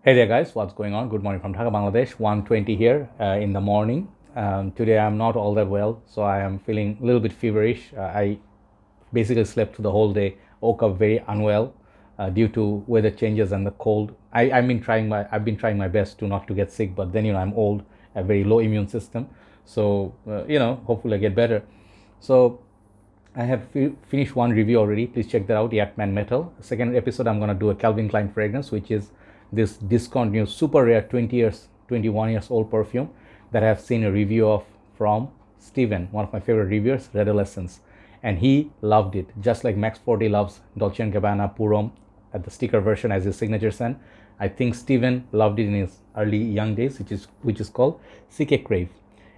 Hey there guys, what's going on? Good morning from Dhaka, Bangladesh. 1:20 here in the morning. Today I'm not all that well, so I am feeling a little bit feverish. I basically slept through the whole day, woke up very unwell due to weather changes and the cold. I've been trying my best to not to get sick, but then I'm old, a very low immune system, so hopefully I get better. So I have finished one review already. Please check that out, Yatman Metal. Second episode, I'm going to do a Calvin Klein fragrance, which is this discontinued, super rare 21 years old perfume that I have seen a review of from Steven, one of my favorite reviewers, Redolessence. And he loved it, just like Max Forte loves Dolce & Gabbana Purom at the sticker version as his signature scent. I think Steven loved it in his early young days, which is called CK Crave.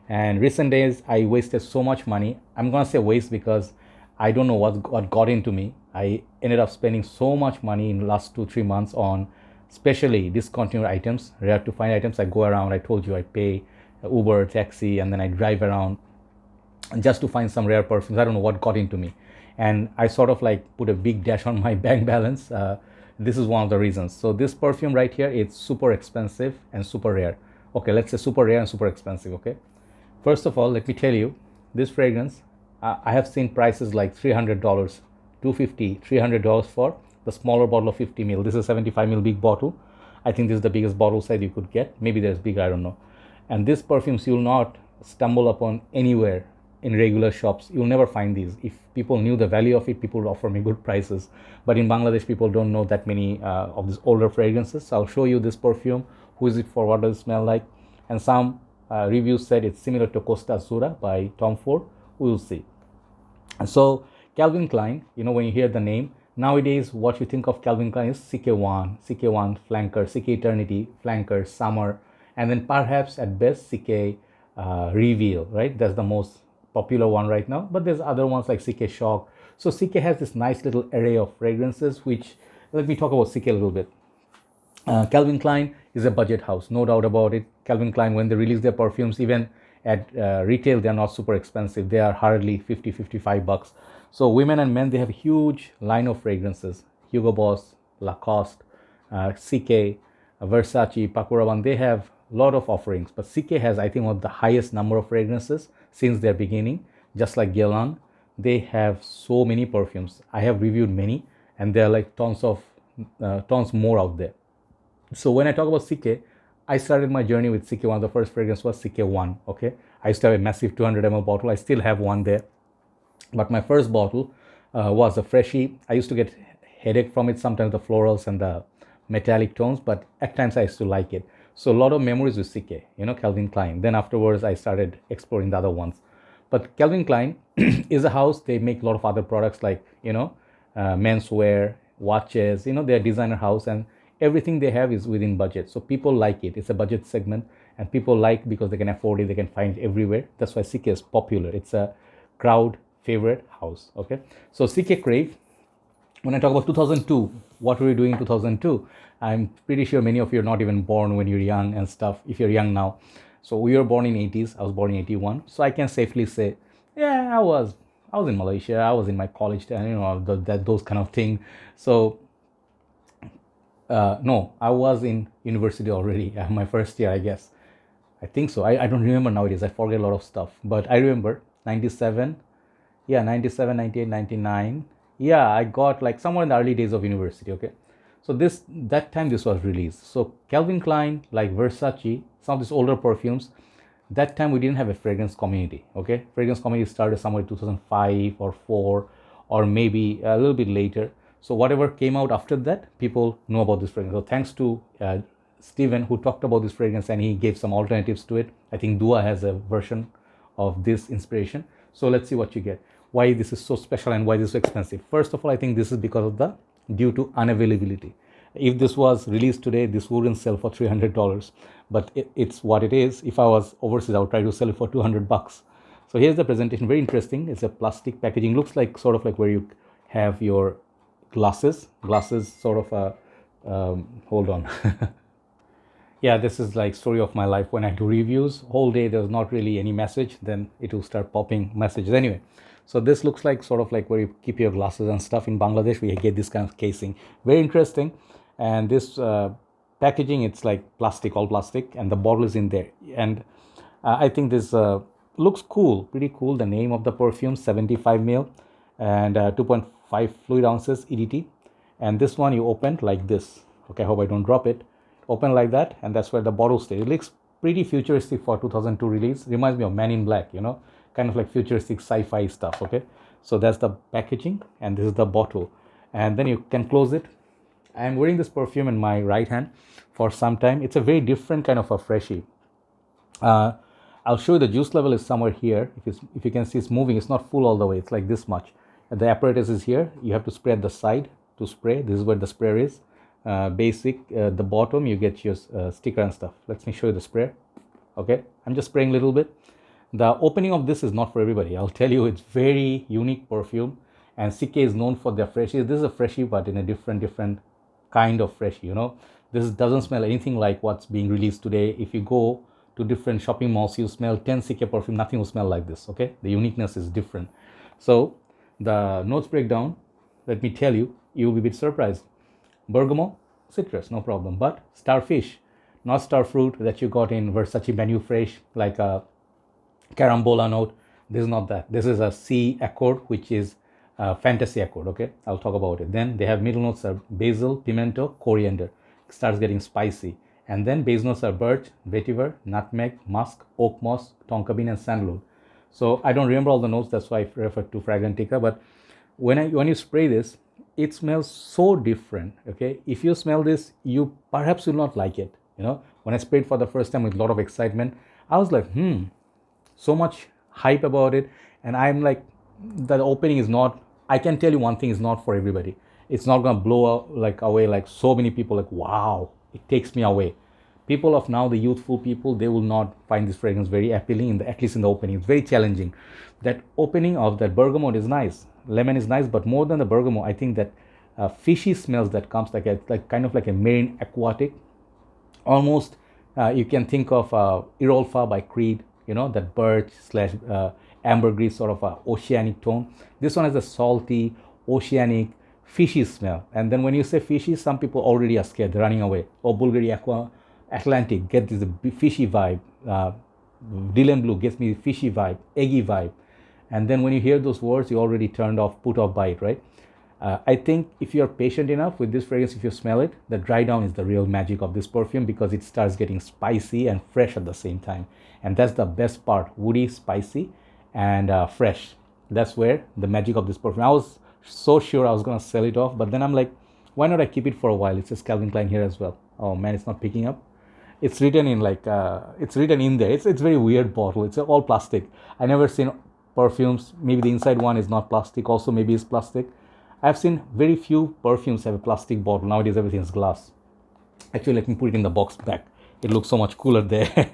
And recent days, I wasted so much money. I'm gonna say waste because I don't know what got into me. I ended up spending so much money in the last 2-3 months on especially discontinued items, rare to find items. I go around, I told you I pay Uber, taxi, and then I drive around just to find some rare perfumes. I don't know what got into me. And I sort of like put a big dash on my bank balance. This is one of the reasons. So this perfume right here, it's super expensive and super rare. Okay, let's say super rare and super expensive, okay? First of all, let me tell you, this fragrance, I have seen prices like $300, $250, $300 for the smaller bottle of 50 ml. This is 75 ml big bottle. I think this is the biggest bottle size you could get. Maybe there's bigger, I don't know. And these perfumes you'll not stumble upon anywhere in regular shops. You'll never find these. If people knew the value of it, people would offer me good prices. But in Bangladesh, people don't know that many of these older fragrances. So I'll show you this perfume. Who is it for? What does it smell like? And some reviews said it's similar to Costa Azura by Tom Ford. We'll see. So Calvin Klein, when you hear the name, nowadays what you think of Calvin Klein is CK1 Flanker, CK Eternity, Flanker, Summer, and then perhaps at best CK Reveal, right? That's the most popular one right now, but there's other ones like CK Shock. So CK has this nice little array of fragrances, which, let me talk about CK a little bit. Calvin Klein is a budget house, no doubt about it. Calvin Klein, when they release their perfumes, even at retail, they're not super expensive. They are hardly 50, 55 bucks. So women and men, they have a huge line of fragrances. Hugo Boss, Lacoste, CK, Versace, Paco Rabanne, they have a lot of offerings. But CK has, I think, one of the highest number of fragrances since their beginning. Just like Guerlain, they have so many perfumes. I have reviewed many, and there are like tons more out there. So when I talk about CK, I started my journey with CK. One of the first fragrances was CK1. Okay, I used to have a massive 200 ml bottle. I still have one there, but my first bottle was a freshie. I used to get headache from it sometimes, the florals and the metallic tones, but at times I used to like it. So a lot of memories with CK, Calvin Klein. Then afterwards I started exploring the other ones. But Calvin Klein is a house. They make a lot of other products like menswear, watches. They're a designer house, and everything they have is within budget. So people like it. It's a budget segment, and people like because they can afford it. They can find it everywhere. That's why CK is popular. It's a crowd favorite house. Okay, so CK Crave. When I talk about 2002, what were we doing in 2002? I'm pretty sure many of you are not even born when you're young and stuff, if you're young now. So we were born in 80s. I was born in 81. So I can safely say, yeah, I was in Malaysia. I was in my college, those kind of thing. So no, I was in university already. My first year, I guess. I think so. I don't remember nowadays. I forget a lot of stuff. But I remember 97. Yeah, 97, 98, 99. Yeah, I got like somewhere in the early days of university. Okay. So that time this was released. So Calvin Klein, like Versace, some of these older perfumes, that time we didn't have a fragrance community. Okay. Fragrance community started somewhere in 2005 or 4, or maybe a little bit later. So whatever came out after that, people know about this fragrance. So thanks to Steven, who talked about this fragrance, and he gave some alternatives to it. I think Dua has a version of this inspiration. So let's see what you get. Why this is so special and why this is so expensive. First of all, I think this is because of due to unavailability. If this was released today, this wouldn't sell for $300, but it's what it is. If I was overseas, I would try to sell it for 200 bucks. So here's the presentation. Very interesting. It's a plastic packaging. Looks like sort of like where you have your glasses sort of hold on. Yeah, this is like story of my life. When I do reviews whole day, there's not really any message, then it will start popping messages anyway. So this looks like sort of like where you keep your glasses and stuff. In Bangladesh we get this kind of casing. Very interesting. And this packaging, it's like plastic, all plastic, and the bottle is in there. And I think this looks cool, pretty cool. The name of the perfume, 75 ml and 2.5 fluid ounces EDT. And this one you open like this. Okay, I hope I don't drop it. Open like that, and that's where the bottle stays. It looks pretty futuristic for 2002 release. Reminds me of Man in Black, you know, kind of like futuristic sci-fi stuff. Okay, so that's the packaging, and this is the bottle. And then you can close it. I'm wearing this perfume in my right hand for some time. It's a very different kind of a freshie. uh, I'll show you the juice level is somewhere here. If you can see, it's moving. It's not full all the way. It's like this much. And the apparatus is here. You have to spray at the side to spray. This is where the sprayer is. Basic. The bottom you get your sticker and stuff. Let me show you the sprayer. Okay, I'm just spraying a little bit. The opening of this is not for everybody. I'll tell you, it's very unique perfume, and CK is known for their freshies. This is a freshie, but in a different kind of freshie. You know, this doesn't smell anything like what's being released today. If you go to different shopping malls, you smell 10 CK perfume, nothing will smell like this. Okay, the uniqueness is different. So the notes breakdown, let me tell you, you will be a bit surprised. Bergamot, citrus, no problem, but starfish, not starfruit that you got in Versace Menu Fresh, like a carambola note. This is not that. This is a C accord, which is a fantasy accord. Okay, I'll talk about it. Then they have middle notes are basil, pimento, coriander. It starts getting spicy. And then base notes are birch, vetiver, nutmeg, musk, oak moss, tonka bean, and sandalwood. So I don't remember all the notes. That's why I referred to Fragrantica. But when you spray this, it smells so different. Okay, if you smell this, you perhaps will not like it. You know, when I sprayed for the first time with a lot of excitement, I was like, so much hype about it. And I'm like, the opening is not, I can tell you one thing, is not for everybody. It's not gonna blow out, like away like so many people, like wow, it takes me away. People of now, the youthful people, they will not find this fragrance very appealing, at least in the opening. It's very challenging. That opening of that bergamot is nice, lemon is nice, but more than the bergamot, I think that fishy smells that comes like kind of like a marine aquatic, almost. You can think of Irolfa by Creed, you know, that birch slash ambergris sort of a oceanic tone. This one has a salty, oceanic, fishy smell. And then when you say fishy, some people already are scared, they're running away. Oh, Bulgari Aqua Atlantic, get this fishy vibe. Dylan Blue gets me fishy vibe, eggy vibe. And then when you hear those words, you already turned off, put off by it, right? I think if you're patient enough with this fragrance, if you smell it, the dry down is the real magic of this perfume, because it starts getting spicy and fresh at the same time. And that's the best part, woody, spicy, and fresh. That's where the magic of this perfume. I was so sure I was going to sell it off, but then I'm like, why not I keep it for a while? It says Calvin Klein here as well. Oh man, it's not picking up. It's written in like, it's written in there. It's very weird bottle. It's all plastic. I never seen perfumes. Maybe the inside one is not plastic. Also, maybe it's plastic. I've seen very few perfumes have a plastic bottle. Nowadays, everything is glass. Actually, let me put it in the box back. It looks so much cooler there.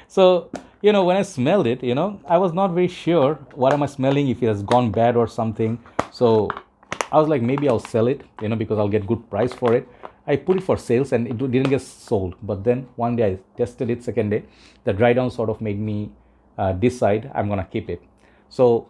So, you know, when I smelled it, you know, I was not very sure what am I smelling, if it has gone bad or something. So I was like, maybe I'll sell it, you know, because I'll get good price for it. I put it for sales and it didn't get sold. But then one day I tested it, second day, the dry down sort of made me decide I'm going to keep it. So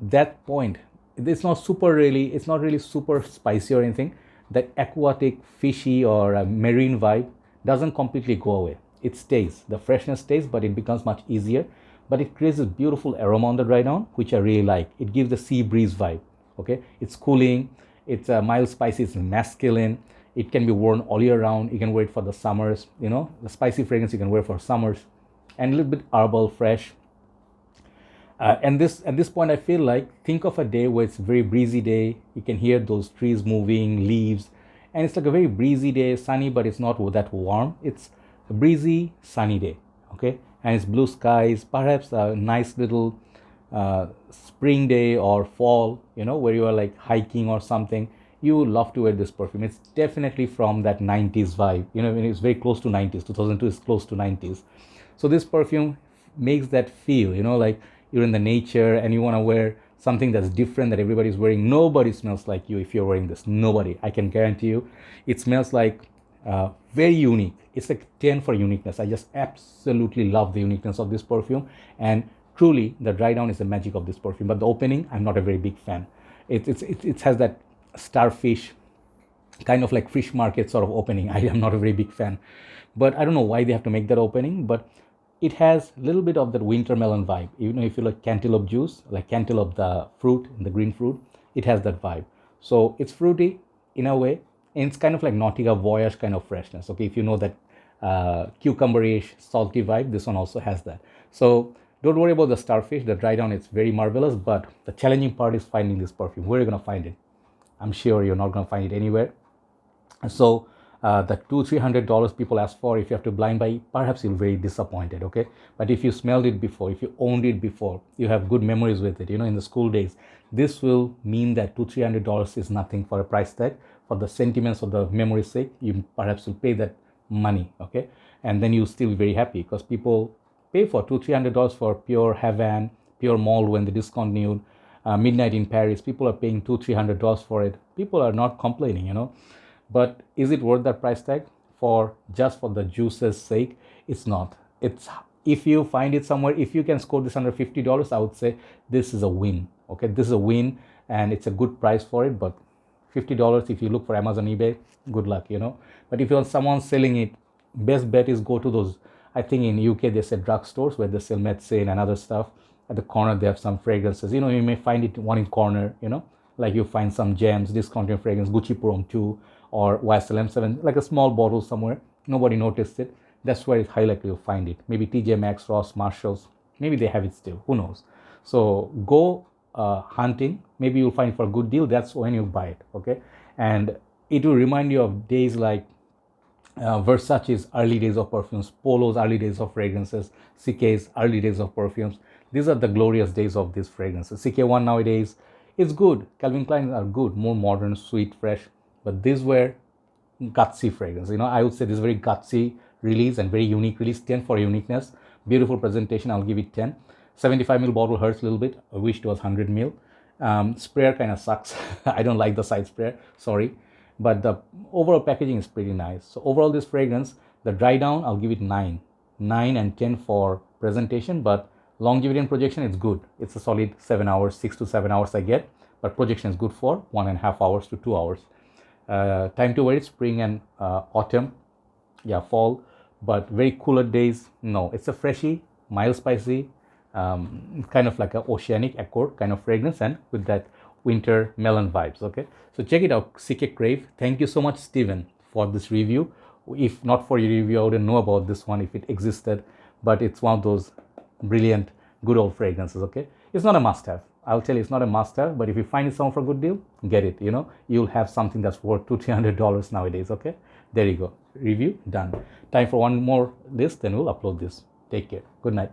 that point, it's not really super spicy or anything. That aquatic, fishy or marine vibe doesn't completely go away. It stays, the freshness stays, but it becomes much easier. But it creates this beautiful aroma on the dry down, which I really like. It gives the sea breeze vibe. Okay, it's cooling, it's mild spicy, it's masculine. It can be worn all year round. You can wear it for the summers, you know, the spicy fragrance you can wear for summers, and a little bit herbal, fresh. And at this point, I feel like, think of a day where it's a very breezy day. You can hear those trees moving, leaves, and it's like a very breezy day, sunny, but it's not that warm. It's a breezy, sunny day, okay? And it's blue skies, perhaps a nice little spring day or fall, you know, where you are like hiking or something. You would love to wear this perfume. It's definitely from that 90s vibe. You know, it's very close to 90s. 2002 is close to 90s. So this perfume makes that feel, you know, like you're in the nature and you want to wear something that's different that everybody's wearing. Nobody smells like you if you're wearing this. Nobody. I can guarantee you. It smells like very unique. It's like 10 for uniqueness. I just absolutely love the uniqueness of this perfume. And truly, the dry down is the magic of this perfume. But the opening, I'm not a very big fan. It has that starfish kind of like fish market sort of opening. I am not a very big fan, but I don't know why they have to make that opening. But it has a little bit of that winter melon vibe. You know, if you like cantaloupe juice, like cantaloupe, the fruit, the green fruit, it has that vibe. So it's fruity in a way, and it's kind of like Nautica voyage kind of freshness. Okay, if you know that cucumber-ish salty vibe, this one also has that. So don't worry about the starfish. The dry down, it's very marvelous, but the challenging part is finding this perfume. Where are you gonna find it? I'm sure you're not gonna find it anywhere. So the $200-300 people ask for, if you have to blind buy, perhaps you'll be very disappointed. Okay, but if you smelled it before, if you owned it before, you have good memories with it, you know, in the school days, this will mean that $200-300 is nothing for a price tag. For the sentiments or the memory's sake, you perhaps will pay that money. Okay, and then you'll still be very happy, because people pay for $200-300 for pure Havan, pure mold when they discontinued. Midnight in Paris, people are paying $200-300 for it. People are not complaining, you know. But is it worth that price tag for just for the juice's sake? It's not. It's, if you find it somewhere, if you can score this under $50, I would say this is a win. Okay, this is a win, and it's a good price for it. But $50, if you look for Amazon, eBay, good luck, you know. But if you're someone selling it, best bet is go to those. I think in UK they say drugstores where they sell medicine and other stuff. At the corner they have some fragrances. You know, you may find it one in corner. You know, like you find some gems, discontinued fragrance, Gucci Prom 2 or YSL M7, like a small bottle somewhere. Nobody noticed it. That's where it's highly likely you'll find it. Maybe TJ Maxx, Ross, Marshalls. Maybe they have it still. Who knows? So go hunting. Maybe you'll find it for a good deal. That's when you buy it. Okay, and it will remind you of days like Versace's early days of perfumes, Polo's early days of fragrances, CK's early days of perfumes. These are the glorious days of these fragrances. CK1 nowadays is good. Calvin Klein are good, more modern, sweet, fresh. But these were gutsy fragrance. You know, I would say this is very gutsy release and very unique release. 10 for uniqueness. Beautiful presentation. I'll give it 10. 75ml bottle hurts a little bit. I wished it was 100ml. Sprayer kind of sucks. I don't like the side sprayer. Sorry. But the overall packaging is pretty nice. So overall, this fragrance, the dry down, I'll give it 9. 9 and 10 for presentation. But longevity and projection, it's good. It's a solid 7 hours, 6 to 7 hours I get. But projection is good for 1.5 hours to 2 hours. Time to wear it, spring and autumn, yeah, fall, but very cooler days, no. It's a freshy, mild spicy, kind of like a oceanic accord kind of fragrance, and with that winter melon vibes. Okay, so check it out, CK Crave. Thank you so much, Steven, for this review. If not for your review, I wouldn't know about this one if it existed, but it's one of those brilliant good old fragrances. Okay, it's not a must-have. I'll tell you, it's not a must-have, but if you find it somewhere for a good deal, get it. You know, you'll have something that's worth $200-300 nowadays. Okay, there you go. Review done. Time for one more list, then we'll upload this. Take care. Good night.